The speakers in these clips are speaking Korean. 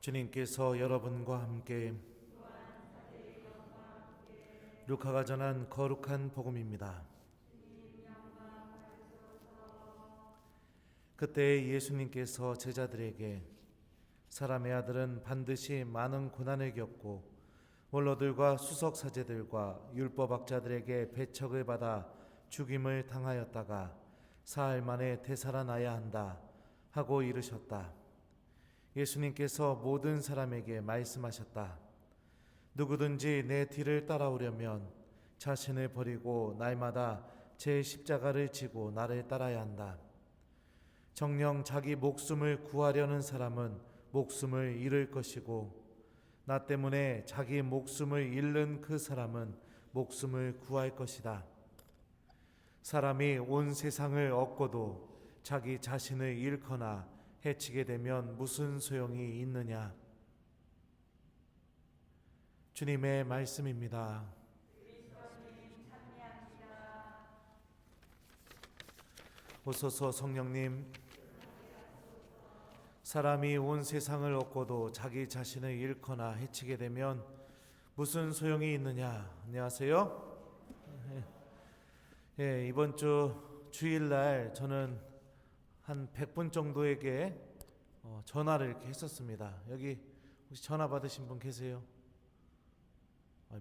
주님께서 여러분과 함께 루카가 전한 거룩한 복음입니다. 그때 예수님께서 제자들에게 사람의 아들은 반드시 많은 고난을 겪고 원로들과 수석사제들과 율법학자들에게 배척을 받아 죽임을 당하였다가 사흘 만에 되살아나야 한다 하고 이르셨다. 예수님께서 모든 사람에게 말씀하셨다. 누구든지 내 뒤를 따라오려면 자신을 버리고 날마다 제 십자가를 지고 나를 따라야 한다. 정녕 자기 목숨을 구하려는 사람은 목숨을 잃을 것이고 나 때문에 자기 목숨을 잃는 그 사람은 목숨을 구할 것이다. 사람이 온 세상을 얻고도 자기 자신을 잃거나 해치게 되면 무슨 소용이 있느냐. 주님의 말씀입니다. 오소서 성령님, 사람이 온 세상을 얻고도 자기 자신을 잃거나 해치게 되면 무슨 소용이 있느냐. 안녕하세요. 이번 주 주일날 저는 한 100분 정도에게 전화를 이렇게 했었습니다. 여기 혹시 전화 받으신 분 계세요?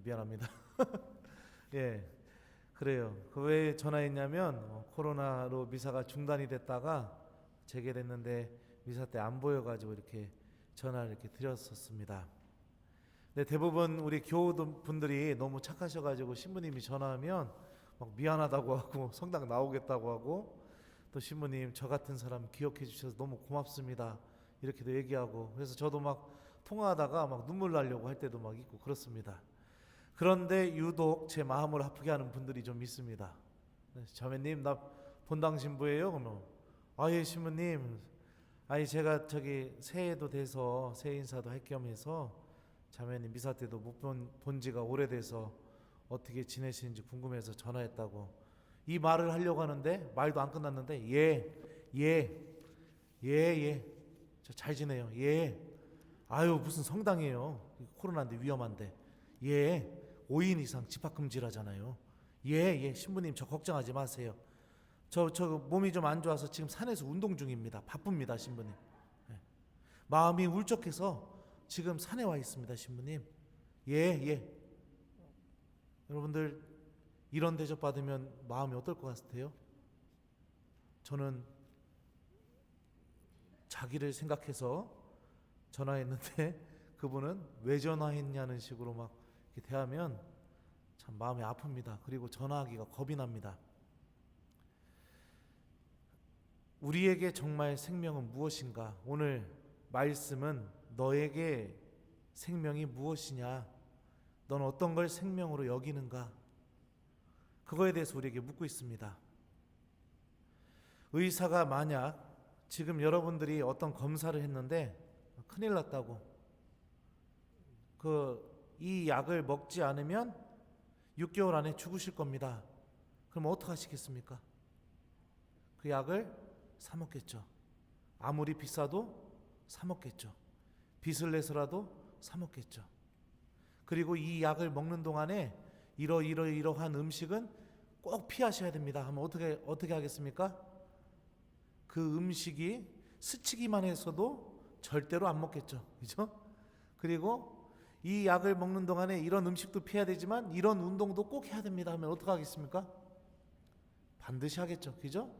미안합니다. 예, 그래요. 왜 전화했냐면 코로나로 미사가 중단이 됐다가 재개됐는데 미사 때 안 보여가지고 이렇게 전화를 이렇게 드렸었습니다. 근데 대부분 우리 교우분들이 너무 착하셔가지고 신부님이 전화하면 막 미안하다고 하고 성당 나오겠다고 하고 또 신부님 저 같은 사람 기억해 주셔서 너무 고맙습니다 이렇게도 얘기하고, 그래서 저도 막 통화하다가 막 눈물 나려고 할 때도 막 있고 그렇습니다. 그런데 유독 제 마음을 아프게 하는 분들이 좀 있습니다. 자매님 나 본당 신부예요? 그러면 예 신부님, 아니 제가 저기 새해도 돼서 새해 인사도 할 겸 해서 자매님 미사 때도 못 본 지가 오래돼서 어떻게 지내시는지 궁금해서 전화했다고 이 말을 하려고 하는데 말도 안 끝났는데 저 잘 지내요. 아유 무슨 성당이에요. 코로나인데 위험한데. 5인 이상 집합금지라잖아요. 신부님 저 걱정하지 마세요. 저 몸이 좀 안 좋아서 지금 산에서 운동 중입니다. 바쁩니다 신부님. 마음이 울적해서 지금 산에 와 있습니다 신부님. 여러분들 이런 대접 받으면 마음이 어떨 것 같아요? 저는 자기를 생각해서 전화했는데 그분은 왜 전화했냐는 식으로 막 이렇게 대하면 참 마음이 아픕니다. 그리고 전화하기가 겁이 납니다. 우리에게 정말 생명은 무엇인가? 오늘 말씀은 너에게 생명이 무엇이냐? 넌 어떤 걸 생명으로 여기는가? 그거에 대해서 우리에게 묻고 있습니다. 의사가 만약 지금 여러분들이 어떤 검사를 했는데 큰일 났다고, 이 약을 먹지 않으면 6개월 안에 죽으실 겁니다. 그럼 어떻게 하시겠습니까? 그 약을 사 먹겠죠. 아무리 비싸도 사 먹겠죠. 빚을 내서라도 사 먹겠죠. 그리고 이 약을 먹는 동안에 이러한 음식은 꼭 피하셔야 됩니다 하면 어떻게 하겠습니까? 그 음식이 스치기만 해서도 절대로 안 먹겠죠. 그죠? 그리고 이 약을 먹는 동안에 이런 음식도 피해야 되지만 이런 운동도 꼭 해야 됩니다 하면 어떻게 하겠습니까? 반드시 하겠죠. 그죠?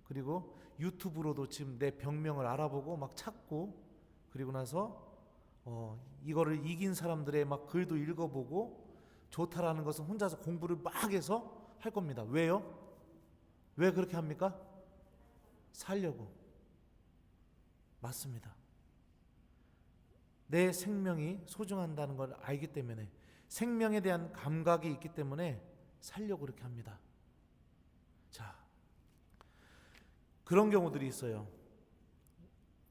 그리고 유튜브로도 지금 내 병명을 알아보고 막 찾고, 그리고 나서 이거를 이긴 사람들의 막 글도 읽어보고 좋다라는 것은 혼자서 공부를 막 해서 할 겁니다. 왜요? 왜 그렇게 합니까? 살려고. 맞습니다. 내 생명이 소중한다는 걸 알기 때문에, 생명에 대한 감각이 있기 때문에 살려고 그렇게 합니다. 자, 그런 경우들이 있어요.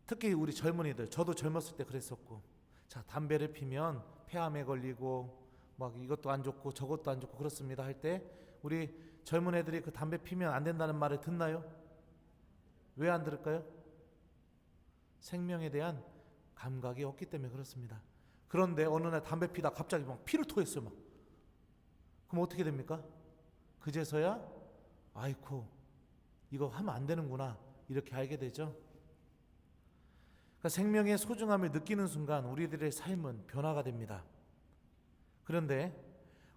특히 우리 젊은이들, 저도 젊었을 때 그랬었고, 자, 담배를 피면 폐암에 걸리고 막 이것도 안 좋고 저것도 안 좋고 그렇습니다 할 때 우리 젊은 애들이 그 담배 피면 안 된다는 말을 듣나요? 왜 안 들을까요? 생명에 대한 감각이 없기 때문에 그렇습니다. 그런데 어느 날 담배 피다 갑자기 막 피를 토했어요. 막. 그럼 어떻게 됩니까? 그제서야 아이고 이거 하면 안 되는구나 이렇게 알게 되죠. 그러니까 생명의 소중함을 느끼는 순간 우리들의 삶은 변화가 됩니다. 그런데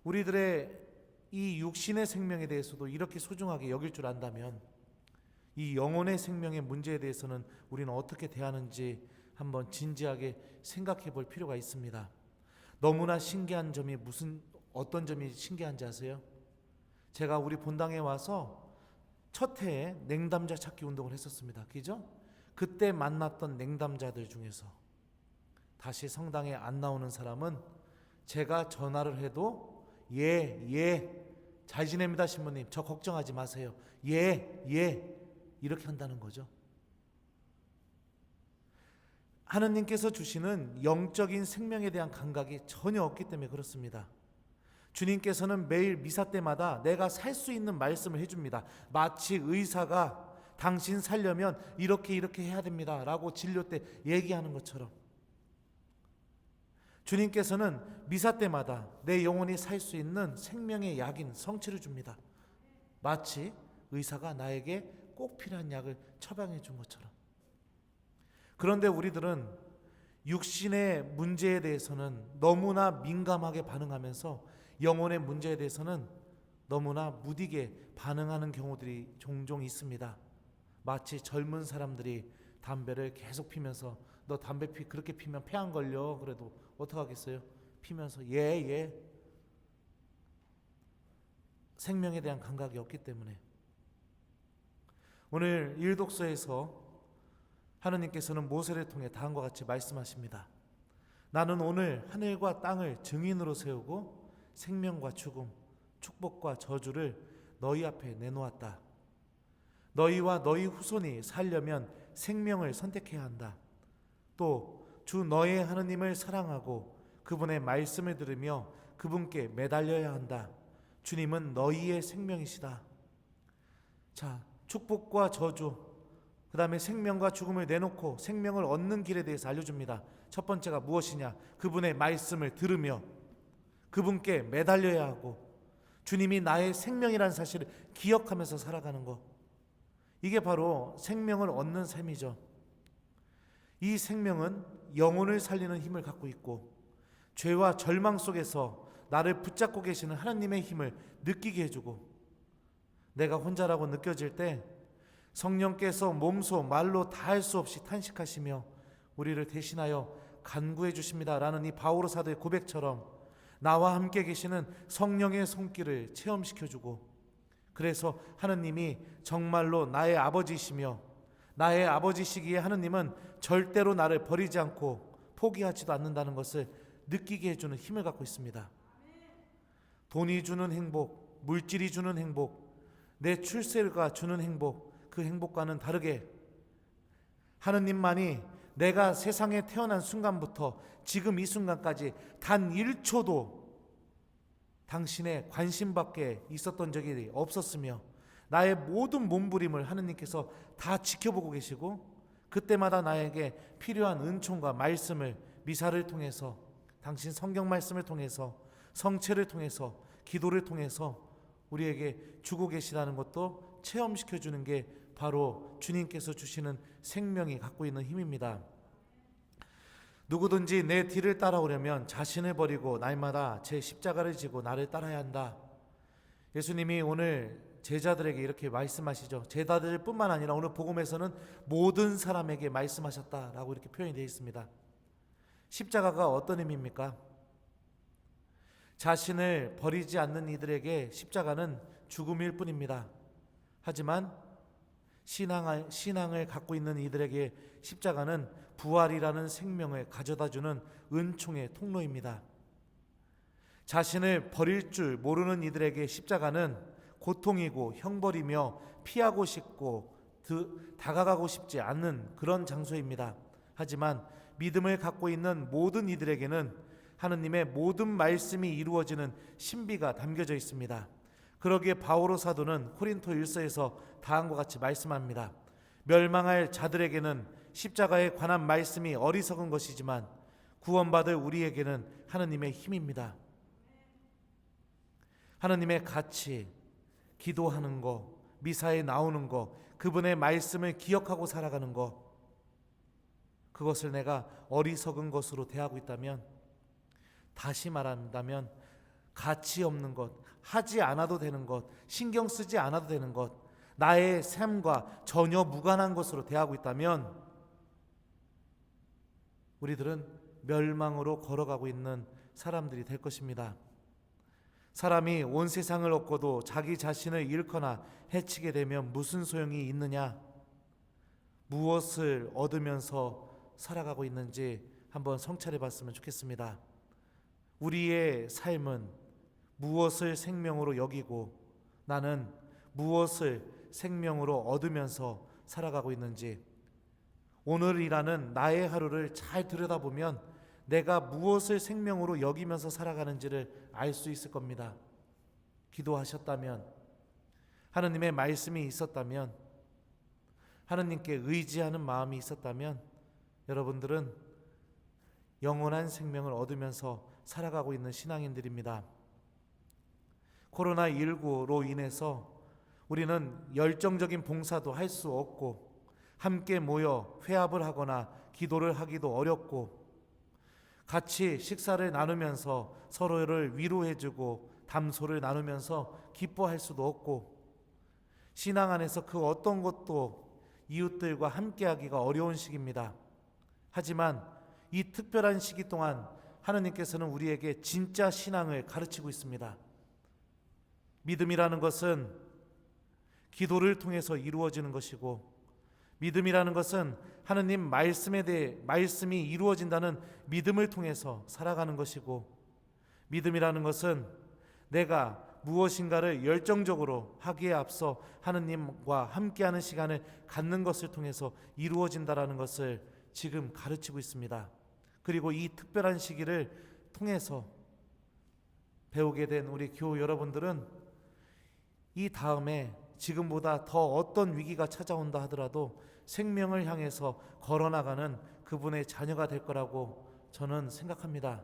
우리들의 이 육신의 생명에 대해서도 이렇게 소중하게 여길 줄 안다면 이 영혼의 생명의 문제에 대해서는 우리는 어떻게 대하는지 한번 진지하게 생각해 볼 필요가 있습니다. 너무나 신기한 점이 어떤 점이 신기한지 아세요? 제가 우리 본당에 와서 첫 해에 냉담자 찾기 운동을 했었습니다. 그죠? 그때 만났던 냉담자들 중에서 다시 성당에 안 나오는 사람은 제가 전화를 해도 잘 지냅니다 신부님 저 걱정하지 마세요 이렇게 한다는 거죠. 하느님께서 주시는 영적인 생명에 대한 감각이 전혀 없기 때문에 그렇습니다. 주님께서는 매일 미사 때마다 내가 살 수 있는 말씀을 해줍니다. 마치 의사가 당신 살려면 이렇게 해야 됩니다 라고 진료 때 얘기하는 것처럼 주님께서는 미사 때마다 내 영혼이 살 수 있는 생명의 약인 성취를 줍니다. 마치 의사가 나에게 꼭 필요한 약을 처방해 준 것처럼. 그런데 우리들은 육신의 문제에 대해서는 너무나 민감하게 반응하면서 영혼의 문제에 대해서는 너무나 무디게 반응하는 경우들이 종종 있습니다. 마치 젊은 사람들이 담배를 계속 피면서 너 담배 그렇게 피면 폐암 걸려. 그래도 어떡하겠어요? 피면서 생명에 대한 감각이 없기 때문에. 오늘 일독서에서 하느님께서는 모세를 통해 다음과 같이 말씀하십니다. 나는 오늘 하늘과 땅을 증인으로 세우고 생명과 죽음, 축복과 저주를 너희 앞에 내놓았다. 너희와 너희 후손이 살려면 생명을 선택해야 한다. 또 주 너의 하느님을 사랑하고 그분의 말씀을 들으며 그분께 매달려야 한다. 주님은 너희의 생명이시다. 자, 축복과 저주, 그 다음에 생명과 죽음을 내놓고 생명을 얻는 길에 대해서 알려줍니다. 첫 번째가 무엇이냐? 그분의 말씀을 들으며 그분께 매달려야 하고 주님이 나의 생명이라는 사실을 기억하면서 살아가는 것. 이게 바로 생명을 얻는 삶이죠. 이 생명은 영혼을 살리는 힘을 갖고 있고 죄와 절망 속에서 나를 붙잡고 계시는 하나님의 힘을 느끼게 해주고 내가 혼자라고 느껴질 때 성령께서 몸소 말로 다 할 수 없이 탄식하시며 우리를 대신하여 간구해 주십니다 라는 이 바오로 사도의 고백처럼 나와 함께 계시는 성령의 손길을 체험시켜주고 그래서 하느님이 정말로 나의 아버지이시며 나의 아버지시기에 하느님은 절대로 나를 버리지 않고 포기하지도 않는다는 것을 느끼게 해주는 힘을 갖고 있습니다. 돈이 주는 행복, 물질이 주는 행복, 내 출세가 주는 행복, 그 행복과는 다르게 하느님만이 내가 세상에 태어난 순간부터 지금 이 순간까지 단 1초도 당신의 관심 밖에 있었던 적이 없었으며 나의 모든 몸부림을 하느님께서 다 지켜보고 계시고 그때마다 나에게 필요한 은총과 말씀을 미사를 통해서 당신 성경 말씀을 통해서 성체를 통해서 기도를 통해서 우리에게 주고 계시다는 것도 체험시켜주는 게 바로 주님께서 주시는 생명이 갖고 있는 힘입니다. 누구든지 내 뒤를 따라오려면 자신을 버리고 날마다 제 십자가를 지고 나를 따라야 한다. 예수님이 오늘 제자들에게 이렇게 말씀하시죠. 제자들 뿐만 아니라 오늘 복음에서는 모든 사람에게 말씀하셨다라고 이렇게 표현이 되어 있습니다. 십자가가 어떤 의미입니까? 자신을 버리지 않는 이들에게 십자가는 죽음일 뿐입니다. 하지만 신앙을 갖고 있는 이들에게 십자가는 부활이라는 생명을 가져다주는 은총의 통로입니다. 자신을 버릴 줄 모르는 이들에게 십자가는 고통이고 형벌이며 피하고 싶고 다가가고 싶지 않는 그런 장소입니다. 하지만 믿음을 갖고 있는 모든 이들에게는 하느님의 모든 말씀이 이루어지는 신비가 담겨져 있습니다. 그러기에 바오로 사도는 코린토 1서에서 다음과 같이 말씀합니다. 멸망할 자들에게는 십자가에 관한 말씀이 어리석은 것이지만 구원받을 우리에게는 하느님의 힘입니다. 하느님의 가치, 기도하는 거, 미사에 나오는 거, 그분의 말씀을 기억하고 살아가는 거, 그것을 내가 어리석은 것으로 대하고 있다면, 다시 말한다면 가치 없는 것, 하지 않아도 되는 것, 신경 쓰지 않아도 되는 것, 나의 삶과 전혀 무관한 것으로 대하고 있다면 우리들은 멸망으로 걸어가고 있는 사람들이 될 것입니다. 사람이 온 세상을 얻고도 자기 자신을 잃거나 해치게 되면 무슨 소용이 있느냐? 무엇을 얻으면서 살아가고 있는지 한번 성찰해 봤으면 좋겠습니다. 우리의 삶은 무엇을 생명으로 여기고 나는 무엇을 생명으로 얻으면서 살아가고 있는지, 오늘이라는 나의 하루를 잘 들여다보면 내가 무엇을 생명으로 여기면서 살아가는지를 알 수 있을 겁니다. 기도하셨다면, 하느님의 말씀이 있었다면, 하느님께 의지하는 마음이 있었다면 여러분들은 영원한 생명을 얻으면서 살아가고 있는 신앙인들입니다. 코로나19로 인해서 우리는 열정적인 봉사도 할 수 없고 함께 모여 회합을 하거나 기도를 하기도 어렵고 같이 식사를 나누면서 서로를 위로해주고 담소를 나누면서 기뻐할 수도 없고 신앙 안에서 그 어떤 것도 이웃들과 함께하기가 어려운 시기입니다. 하지만 이 특별한 시기 동안 하느님께서는 우리에게 진짜 신앙을 가르치고 있습니다. 믿음이라는 것은 기도를 통해서 이루어지는 것이고, 믿음이라는 것은 하느님 말씀에 대해 말씀이 이루어진다는 믿음을 통해서 살아가는 것이고, 믿음이라는 것은 내가 무엇인가를 열정적으로 하기에 앞서 하느님과 함께하는 시간을 갖는 것을 통해서 이루어진다라는 것을 지금 가르치고 있습니다. 그리고 이 특별한 시기를 통해서 배우게 된 우리 교우 여러분들은 이 다음에 지금보다 더 어떤 위기가 찾아온다 하더라도 생명을 향해서 걸어나가는 그분의 자녀가 될 거라고 저는 생각합니다.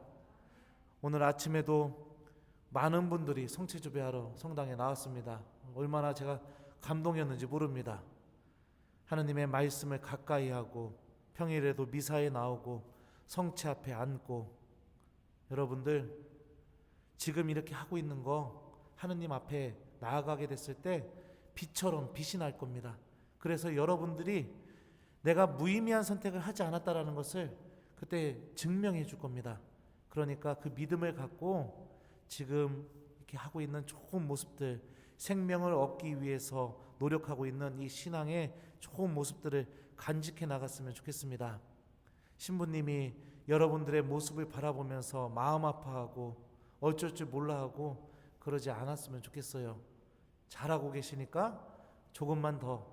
오늘 아침에도 많은 분들이 성체주배하러 성당에 나왔습니다. 얼마나 제가 감동이었는지 모릅니다. 하느님의 말씀을 가까이 하고 평일에도 미사에 나오고 성체 앞에 앉고, 여러분들 지금 이렇게 하고 있는 거 하느님 앞에 나아가게 됐을 때 빛처럼 빛이 날 겁니다. 그래서 여러분들이 내가 무의미한 선택을 하지 않았다라는 것을 그때 증명해 줄 겁니다. 그러니까 그 믿음을 갖고 지금 이렇게 하고 있는 좋은 모습들, 생명을 얻기 위해서 노력하고 있는 이 신앙의 좋은 모습들을 간직해 나갔으면 좋겠습니다. 신부님이 여러분들의 모습을 바라보면서 마음 아파하고 어쩔 줄 몰라하고 그러지 않았으면 좋겠어요. 잘하고 계시니까 조금만 더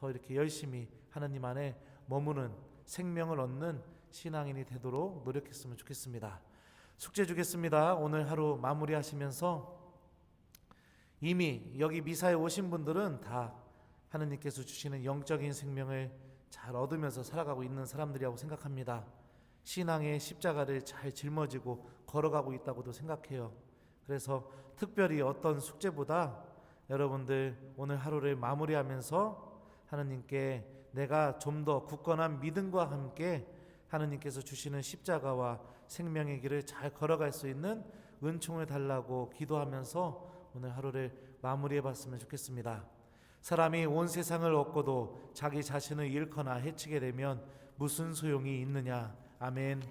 이렇게 열심히 하나님 안에 머무는 생명을 얻는 신앙인이 되도록 노력했으면 좋겠습니다. 숙제 주겠습니다. 오늘 하루 마무리하시면서 이미 여기 미사에 오신 분들은 다 하느님께서 주시는 영적인 생명을 잘 얻으면서 살아가고 있는 사람들이라고 생각합니다. 신앙의 십자가를 잘 짊어지고 걸어가고 있다고도 생각해요. 그래서 특별히 어떤 숙제보다 여러분들 오늘 하루를 마무리하면서 하느님께 내가 좀 더 굳건한 믿음과 함께 하느님께서 주시는 십자가와 생명의 길을 잘 걸어갈 수 있는 은총을 달라고 기도하면서 오늘 하루를 마무리해 봤으면 좋겠습니다. 사람이 온 세상을 얻고도 자기 자신을 잃거나 해치게 되면 무슨 소용이 있느냐. 아멘.